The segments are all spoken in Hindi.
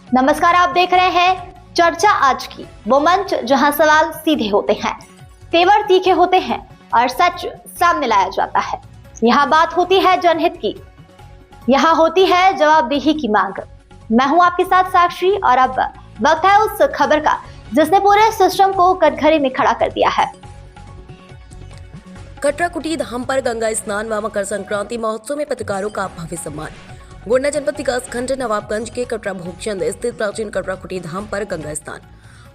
नमस्कार, आप देख रहे हैं चर्चा आज की, वो मंच जहां सवाल सीधे होते हैं, तेवर तीखे होते हैं और सच सामने लाया जाता है। यहाँ बात होती है जनहित की, यहाँ होती है जवाबदेही की मांग। मैं हूं आपके साथ साक्षी और अब वक्त है उस खबर का जिसने पूरे सिस्टम को कटघरे में खड़ा कर दिया है। कटरा कुटी धाम पर गंगा स्नान व मकर संक्रांति महोत्सव में पत्रकारों का भव्य सम्मान। गोंडा जनपद विकास खंड नवाबगंज के कटरा भोगचंद स्थित प्राचीन कटरा कुटी धाम पर गंगा स्नान,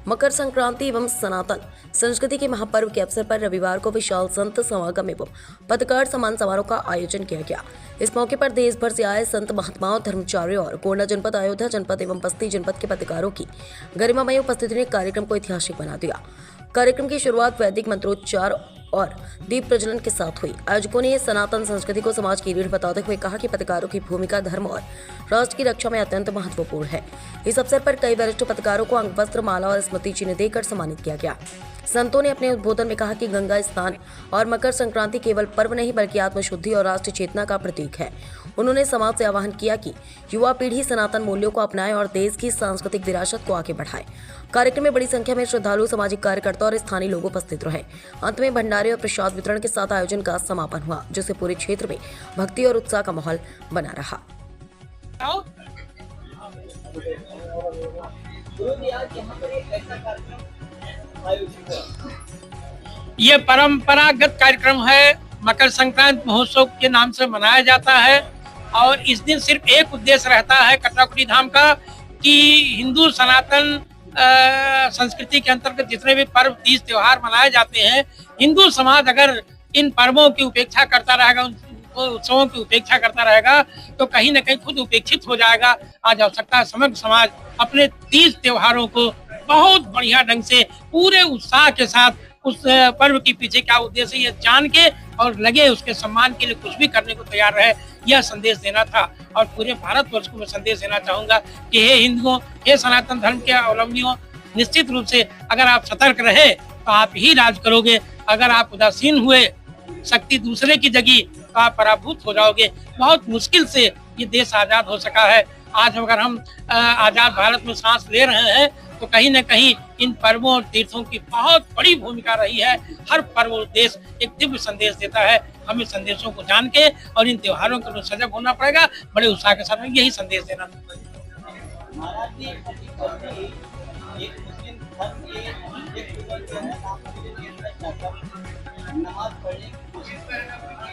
मकर संक्रांति एवं सनातन संस्कृति के महापर्व के अवसर पर रविवार को विशाल संत समागम एवं पत्रकार सम्मान समारोह का आयोजन किया गया। इस मौके पर देश भर से आए संत महात्माओं, धर्मचार्यों और गोंडा जनपद, अयोध्या जनपद एवं बस्ती जनपद के पत्रकारों की गरिमामय उपस्थिति ने कार्यक्रम को ऐतिहासिक बना दिया। कार्यक्रम की शुरुआत वैदिक मंत्रोच्चार और दीप प्रज्वलन के साथ हुई। आयोजकों ने सनातन संस्कृति को समाज की रीढ़ बताते हुए कहा कि पत्रकारों की भूमिका धर्म और राष्ट्र की रक्षा में अत्यंत महत्वपूर्ण है। इस अवसर पर कई वरिष्ठ पत्रकारों को अंग वस्त्र, माला और स्मृति चिन्ह देकर सम्मानित किया गया। संतों ने अपने उद्बोधन में कहा कि गंगा स्नान और मकर संक्रांति केवल पर्व नहीं बल्कि आत्मशुद्धि और राष्ट्रीय चेतना का प्रतीक है। उन्होंने समाज से आह्वान किया कि युवा पीढ़ी सनातन मूल्यों को अपनाए और देश की सांस्कृतिक विरासत को आगे बढ़ाए। कार्यक्रम में बड़ी संख्या में श्रद्धालु, सामाजिक कार्यकर्ता और स्थानीय लोग उपस्थित रहे। अंत में भंडारे और प्रसाद वितरण के साथ आयोजन का समापन हुआ, जिससे पूरे क्षेत्र में भक्ति और उत्साह का माहौल बना रहा। ये परंपरागत कार्यक्रम है, मकर संक्रांति महोत्सव के नाम से मनाया जाता है और इस दिन सिर्फ एक उद्देश्य रहता है कटरा कुटी धाम का कि हिंदू सनातन संस्कृति के अंतर्गत जितने भी पर्व, तीज, त्योहार मनाए जाते हैं, हिंदू समाज अगर इन पर्वों की उपेक्षा करता रहेगा, उत्सवों की उपेक्षा करता रहेगा तो कहीं न कहीं खुद उपेक्षित हो जाएगा। आज आवश्यकता है समग्र समाज अपने तीज त्योहारों को बहुत बढ़िया ढंग से पूरे उत्साह के साथ उस पर्व के पीछे क्या उद्देश्य है ये जान के और लगे उसके सम्मान के लिए कुछ भी करने को तैयार रहे, यह संदेश देना था। और पूरे भारतवर्ष को मैं संदेश देना चाहूंगा कि हे हिंदुओं, हे सनातन धर्म के अवलंबियों, निश्चित रूप से अगर आप सतर्क रहे तो आप ही राज करोगे। अगर आप उदासीन हुए, शक्ति दूसरे की जगी तो आप पराभूत हो जाओगे। बहुत मुश्किल से ये देश आजाद हो सका है। आज अगर हम आजाद भारत में सांस ले रहे हैं तो कहीं न कहीं इन पर्वों और तीर्थों की बहुत बड़ी भूमिका रही है। हर पर्व और देश एक दिव्य संदेश देता है। हमें संदेशों को जान के और इन त्योहारों के लिए सजग होना पड़ेगा, बड़े उत्साह के साथ यही संदेश देना।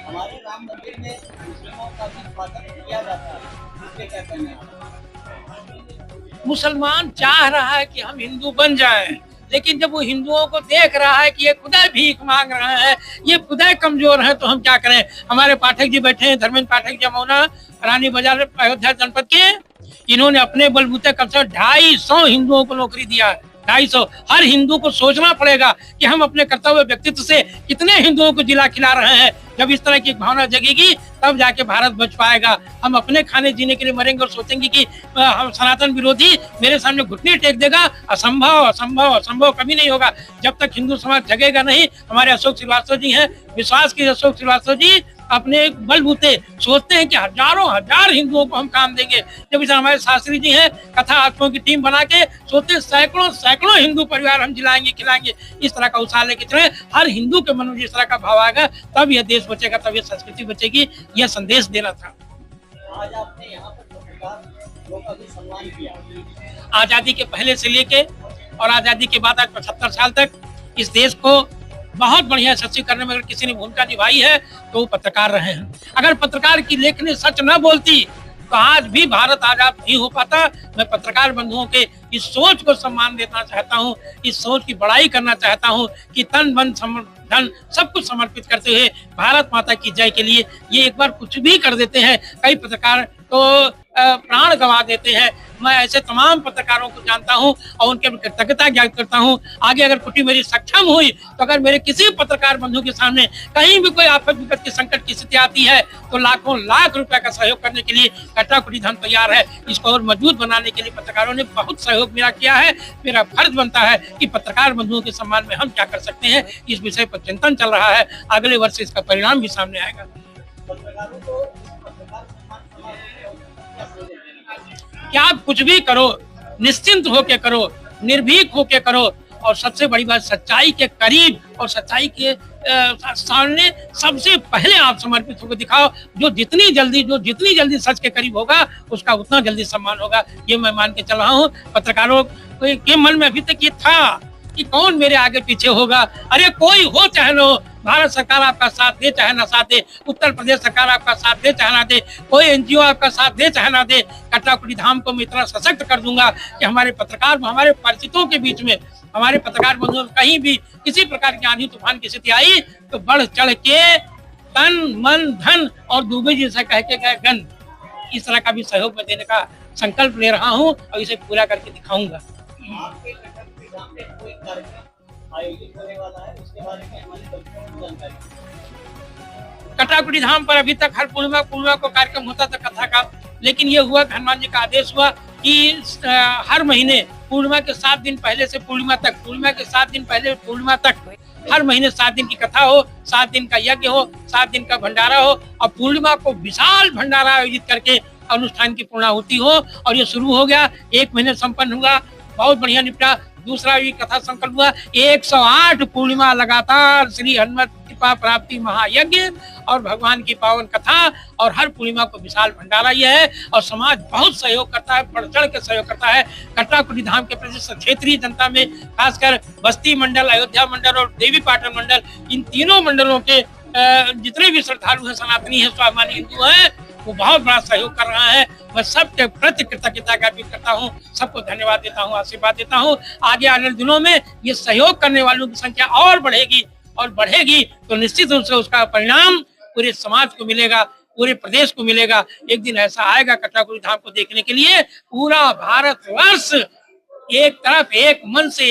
हमारे राम मंदिर में मुस्लिमों का भी स्वागत किया जाता है, इसके क्या कहना है? मुसलमान चाह रहा है कि हम हिंदू बन जाएं, लेकिन जब वो हिंदुओं को देख रहा है कि ये खुदा भीख मांग रहे हैं, ये खुदा कमजोर है, तो हम क्या करें। हमारे पाठक जी बैठे हैं, धर्मेंद्र पाठक जमुना रानी बाजार अयोध्या जनपद के, इन्होंने अपने बलबूते कम से 250 हिंदुओं को नौकरी दिया है। 250। हर हिंदू को सोचना पड़ेगा कि हम अपने कर्तव्य व्यक्तित्व से कितने हिंदुओं को जिला खिला रहे हैं। जब इस तरह की भावना जगेगी तब जाके भारत बच पाएगा। हम अपने खाने जीने के लिए मरेंगे और सोचेंगे कि हम सनातन विरोधी मेरे सामने घुटने टेक देगा, असंभव असंभव असंभव कभी नहीं होगा। जब तक हिंदू समाज जगेगा नहीं। हमारे अशोक श्रीवास्तव जी हैं, विश्वास की अशोक श्रीवास्तव जी अपने बलबूते सोचते हैं कि हजारों हजार हिंदुओं को हम काम देंगे। जब इस हमारे शास्त्री जी हैं, कथा आत्माओं की टीम बना के सोचते सैकड़ों सैकड़ों हिंदू परिवार हम जिलाएंगे, खिलाएंगे। इस तरह का उत्साह लेके चले। हर हिंदू के मन में इस तरह का भाव आएगा तब यह देश बचेगा, तब यह संस्कृति बचेगी। यह संदेश देना था। आज आपने यहाँ पर पत्रकारों का भी सम्मान किया। आजादी के पहले से लेके और आजादी के बाद आज 75 साल तक इस देश को बहुत बढ़िया सचिव करने में अगर किसी ने भूमिका निभाई है तो वो पत्रकार रहे हैं। अगर पत्रकार की लेखनी सच न बोलती तो आज भी भारत आजाद नहीं हो पाता। मैं पत्रकार बंधुओं के इस सोच को सम्मान देना चाहता हूँ, इस सोच की बड़ाई करना चाहता हूँ कि तन मन धन सब कुछ समर्पित करते हुए भारत माता की जय के लिए ये एक बार कुछ भी कर देते हैं। कई पत्रकार तो प्राण गंवा देते हैं। मैं ऐसे तमाम पत्रकारों को जानता हूं और उनके कृतज्ञता ज्ञापित करता हूं। आगे अगर कुटी मेरी सक्षम हुई तो अगर मेरे किसी पत्रकार बंधु के सामने कहीं भी कोई आफत विपत की संकट की स्थिति आती है तो लाखों लाख रुपए का सहयोग करने के लिए कटरा कुटी धाम तैयार है। इसको और मजबूत बनाने के लिए पत्रकारों ने बहुत सहयोग मेरा किया है। मेरा फर्ज बनता है कि पत्रकार बंधुओं के सम्मान में हम क्या कर सकते हैं। इस विषय पर चिंतन चल रहा है। अगले वर्ष इसका परिणाम भी सामने आएगा। क्या आप कुछ भी करो, निश्चिंत होके करो, निर्भीक होके करो, और सबसे बड़ी बात सच्चाई के करीब और सच्चाई के सामने सबसे पहले आप समर्पित होकर दिखाओ। जो जितनी जल्दी सच के करीब होगा उसका उतना जल्दी सम्मान होगा, ये मैं मान के चल रहा हूँ। पत्रकारों के मन में अभी तक ये था कि कौन मेरे आगे पीछे होगा। अरे कोई हो चाहे न हो, भारत सरकार आपका साथ दे चाहे ना साथ दे, उत्तर प्रदेश सरकार आपका साथ दे चाहे ना दे, कोई एनजीओ आपका साथ दे चाहे ना दे, कटराकुटी धाम को मैं इतना सशक्त कर दूंगा कि हमारे पत्रकार, हमारे परिचितों के बीच में, हमारे पत्रकार बंधुओं कहीं भी किसी प्रकार की आंधी तूफान की स्थिति आई तो बढ़ चढ़ के तन मन धन और दुबे जी से कह के गए गन, इस तरह का भी सहयोग में देने का संकल्प ले रहा हूँ और इसे पूरा करके दिखाऊंगा। आपके कटराकुटी धाम में कोई कार्यक्रम आयोजित होने वाला है, उसके बारे में हमारे दर्शकों को जानकारी। कटराकुटी धाम पर अभी तक हर पूर्णिमा को कार्यक्रम होता था कथा का, लेकिन ये हुआ हनुमान जी का आदेश हुआ कि हर महीने पूर्णिमा के 7 दिन पहले से पूर्णिमा तक, पूर्णिमा के 7 दिन पहले पूर्णिमा तक हर महीने 7 दिन की कथा हो, 7 दिन का यज्ञ हो, 7 दिन का भंडारा हो और पूर्णिमा को विशाल भंडारा आयोजित करके अनुष्ठान की पूर्णाहुति हो। और ये शुरू हो गया, 1 महीने संपन्न हुआ, बहुत बढ़िया निपटा। दूसरा भी कथा संकल्प हुआ, 108 पूर्णिमा लगातार श्री हनुमत कृपा प्राप्ति महायज्ञ और भगवान की पावन कथा, और हर पूर्णिमा को विशाल भंडारा ये है। और समाज बहुत सहयोग करता है, बढ़ चढ़ के सहयोग करता है। कटराकुटी धाम के प्रति क्षेत्रीय जनता में खासकर बस्ती मंडल, अयोध्या मंडल और देवी पाटन मंडल, इन तीनों मंडलों के जितने भी श्रद्धालु हैं, सनातनी है, स्वाभिमानी हिंदू हैं, वो बहुत बड़ा सहयोग कर रहा है। मैं सबके प्रति कृतज्ञता ज्ञापित करता हूँ, सबको धन्यवाद देता हूँ, आशीर्वाद देता हूँ। आगे आने वाले दिनों में ये सहयोग करने वालों की संख्या और बढ़ेगी तो निश्चित रूप से उसका परिणाम पूरे समाज को मिलेगा, पूरे प्रदेश को मिलेगा। एक दिन ऐसा आएगा कटराकुटी धाम को देखने के लिए पूरा भारतवर्ष एक तरफ एक मन से